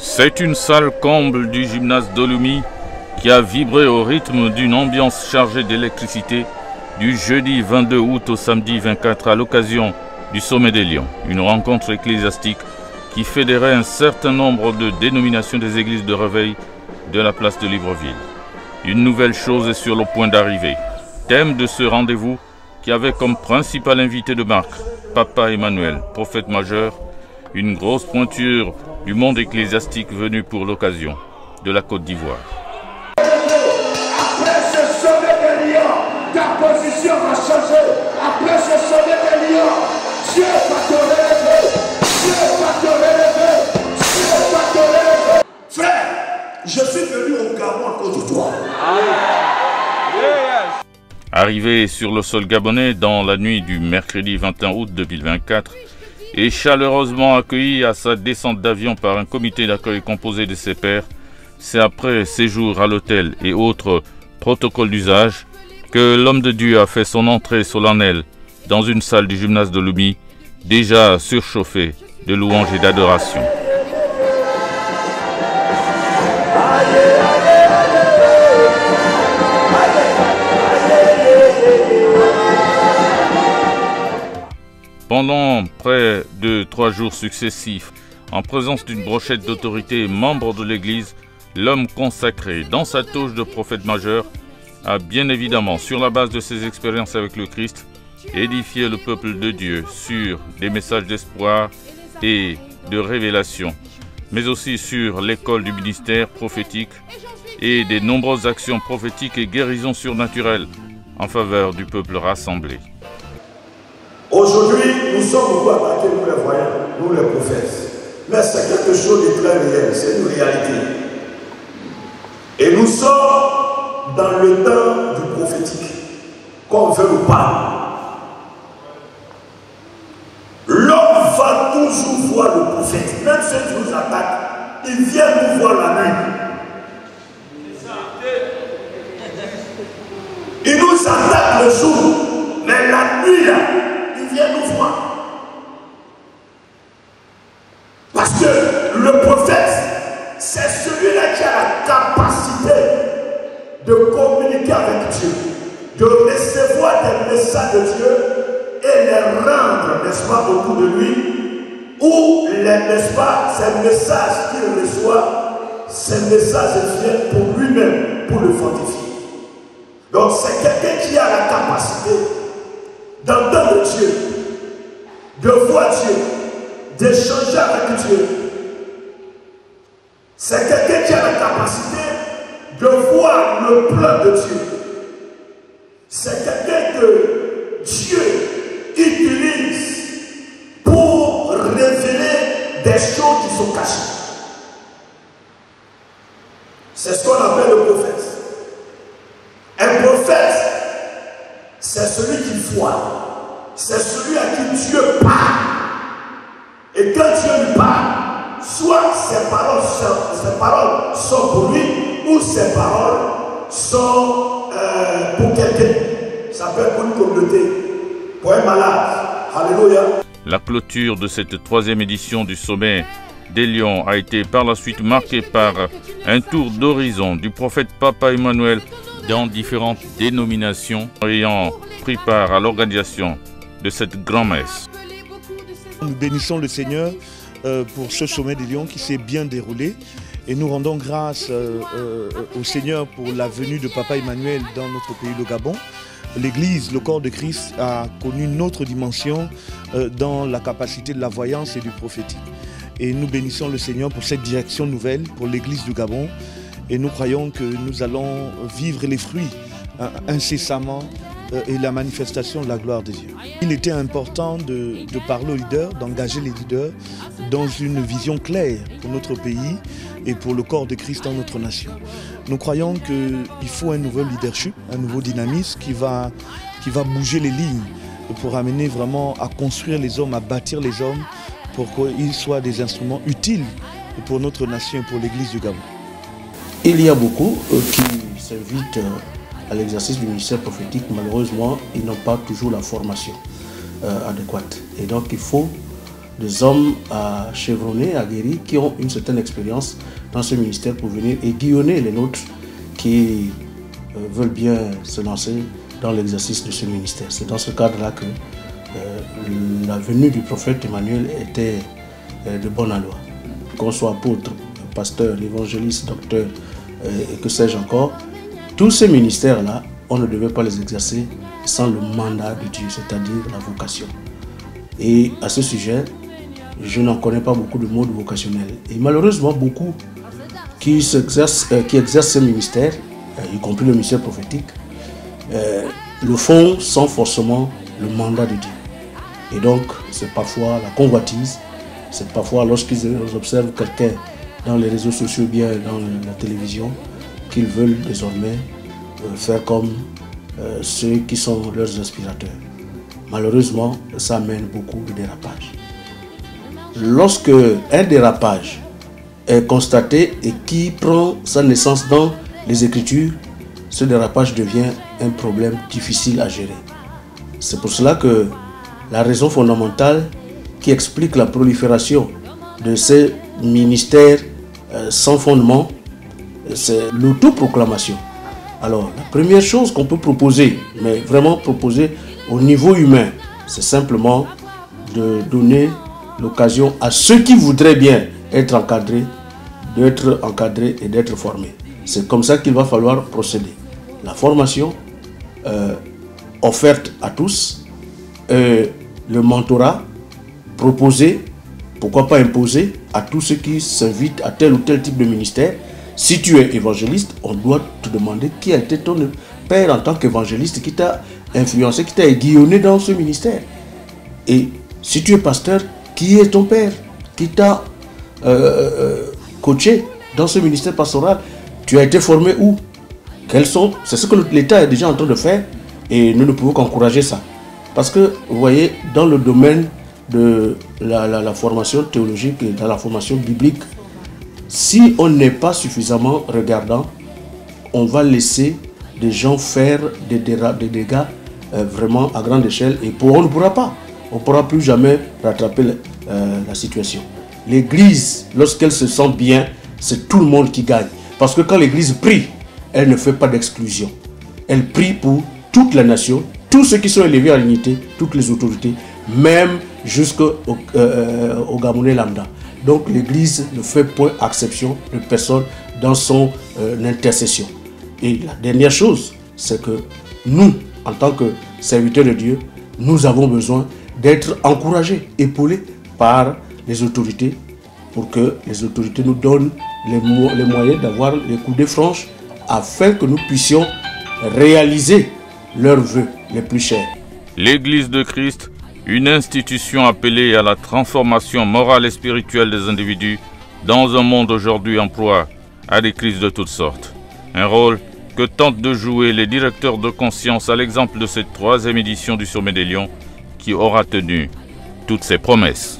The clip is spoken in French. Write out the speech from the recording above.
C'est une salle comble du gymnase d'Olumi qui a vibré au rythme d'une ambiance chargée d'électricité du jeudi 22 août au samedi 24 à l'occasion du Sommet des Lions, une rencontre ecclésiastique qui fédérait un certain nombre de dénominations des églises de réveil de la place de Libreville. Une nouvelle chose est sur le point d'arriver. Thème de ce rendez-vous qui avait comme principal invité de marque Papa Emmanuel, prophète majeur, une grosse pointure du monde ecclésiastique venu pour l'occasion de la Côte d'Ivoire. Après ce sommet des lions, ta position va changer. Après ce sommet des lions, Dieu va te relever. Dieu va te relever. Dieu va te relever. Frère, je suis venu au Gabon à cause de toi. Arrivé sur le sol gabonais dans la nuit du mercredi 21 août 2024, et chaleureusement accueilli à sa descente d'avion par un comité d'accueil composé de ses pairs, c'est après séjour à l'hôtel et autres protocoles d'usage que l'homme de Dieu a fait son entrée solennelle dans une salle du gymnase d'Olumi, déjà surchauffée de louanges et d'adoration. Pendant près de 3 jours successifs, en présence d'une brochette d'autorités et membres de l'Église, l'homme consacré dans sa touche de prophète majeur a bien évidemment, sur la base de ses expériences avec le Christ, édifié le peuple de Dieu sur des messages d'espoir et de révélation, mais aussi sur l'école du ministère prophétique et des nombreuses actions prophétiques et guérisons surnaturelles en faveur du peuple rassemblé. Aujourd'hui, nous sommes beaucoup attaqués, nous les voyants, nous les prophètes. Mais c'est quelque chose de très réel, c'est une réalité. Et nous sommes dans le temps du prophétique, qu'on veut ou pas. L'homme va toujours voir le prophète, même ceux qui nous attaquent, ils viennent nous voir la nuit. Ils nous attaquent le jour, mais la nuit là, viens nous voir. Parce que le prophète, c'est celui-là qui a la capacité de communiquer avec Dieu, de recevoir des messages de Dieu et les rendre, n'est-ce pas, autour de lui, ou n'est-ce pas, ces messages qu'il reçoit, ces messages viennent pour lui-même, pour le fortifier. Donc c'est quelqu'un qui a la capacité d'entendre Dieu, de voir Dieu, d'échanger avec Dieu. C'est quelqu'un qui a la capacité de voir le plan de Dieu. C'est quelqu'un que Dieu utilise pour révéler des choses qui sont cachées. C'est ce qu'on appelle le prophète. Un prophète, c'est celui qui voit. C'est celui à qui Dieu parle. Et quand Dieu lui parle, soit ses paroles sont pour lui, ou ses paroles sont pour quelqu'un. Ça peut être pour une communauté, pour un malade. Alléluia. La clôture de cette 3e édition du Sommet des Lions a été par la suite marquée par un tour d'horizon du prophète Papa Emmanuel dans différentes dénominations ayant pris part à l'organisation de cette grand-messe. Nous bénissons le Seigneur pour ce Sommet des Lions qui s'est bien déroulé et nous rendons grâce au Seigneur pour la venue de Papa Emmanuel dans notre pays, le Gabon. L'Église, le corps de Christ, a connu une autre dimension dans la capacité de la voyance et du prophétique. Et nous bénissons le Seigneur pour cette direction nouvelle pour l'Église du Gabon. Et nous croyons que nous allons vivre les fruits incessamment et la manifestation de la gloire de Dieu. Il était important de parler aux leaders, d'engager les leaders dans une vision claire pour notre pays et pour le corps de Christ dans notre nation. Nous croyons qu'il faut un nouveau leadership, un nouveau dynamisme qui va bouger les lignes pour amener vraiment à construire les hommes, à bâtir les hommes pour qu'ils soient des instruments utiles pour notre nation et pour l'Église du Gabon. Il y a beaucoup qui s'invitent à l'exercice du ministère prophétique. Malheureusement, ils n'ont pas toujours la formation adéquate. Et donc, il faut des hommes chevronnés, aguerris, qui ont une certaine expérience dans ce ministère pour venir aiguillonner les nôtres qui veulent bien se lancer dans l'exercice de ce ministère. C'est dans ce cadre-là que la venue du prophète Emmanuel était de bonne alloi. Qu'on soit apôtre, pasteur, évangéliste, docteur, et que sais-je encore, tous ces ministères-là, on ne devait pas les exercer sans le mandat de Dieu, c'est-à-dire la vocation. Et à ce sujet, je n'en connais pas beaucoup de modes vocationnels. Et malheureusement, beaucoup qui exercent ces ministères, y compris le ministère prophétique, le font sans forcément le mandat de Dieu. Et donc, c'est parfois la convoitise, c'est parfois lorsqu'ils observent quelqu'un dans les réseaux sociaux, bien dans la télévision, qu'ils veulent désormais faire comme ceux qui sont leurs inspirateurs. Malheureusement, ça amène beaucoup de dérapages. Lorsque un dérapage est constaté et qui prend sa naissance dans les Écritures, ce dérapage devient un problème difficile à gérer. C'est pour cela que la raison fondamentale qui explique la prolifération de ces ministères sans fondement, c'est l'autoproclamation. Alors, la première chose qu'on peut proposer, mais vraiment proposer au niveau humain, c'est simplement de donner l'occasion à ceux qui voudraient bien être encadrés, d'être encadrés et d'être formés. C'est comme ça qu'il va falloir procéder. La formation offerte à tous, le mentorat proposé, pourquoi pas imposé à tous ceux qui s'invitent à tel ou tel type de ministère. Si tu es évangéliste, on doit te demander qui a été ton père en tant qu'évangéliste, qui t'a influencé, qui t'a aiguillonné dans ce ministère. Et si tu es pasteur, qui est ton père, qui t'a coaché dans ce ministère pastoral? Tu as été formé où? C'est ce que l'État est déjà en train de faire et nous ne pouvons qu'encourager ça. Parce que, vous voyez, dans le domaine de la formation théologique et dans la formation biblique, si on n'est pas suffisamment regardant, on va laisser des gens faire des dégâts vraiment à grande échelle et on ne pourra pas. On ne pourra plus jamais rattraper la situation. L'Église, lorsqu'elle se sent bien, c'est tout le monde qui gagne. Parce que quand l'Église prie, elle ne fait pas d'exclusion. Elle prie pour toute la nation, tous ceux qui sont élevés à l'unité, toutes les autorités, même jusqu'au Gabonais lambda. Donc l'Église ne fait point exception de personne dans son intercession. Et la dernière chose, c'est que nous, en tant que serviteurs de Dieu, nous avons besoin d'être encouragés, épaulés par les autorités pour que les autorités nous donnent les moyens d'avoir les coudées franches afin que nous puissions réaliser leurs vœux les plus chers. L'Église de Christ, une institution appelée à la transformation morale et spirituelle des individus dans un monde aujourd'hui en proie à des crises de toutes sortes. Un rôle que tentent de jouer les directeurs de conscience à l'exemple de cette 3e édition du Sommet des Lions qui aura tenu toutes ses promesses.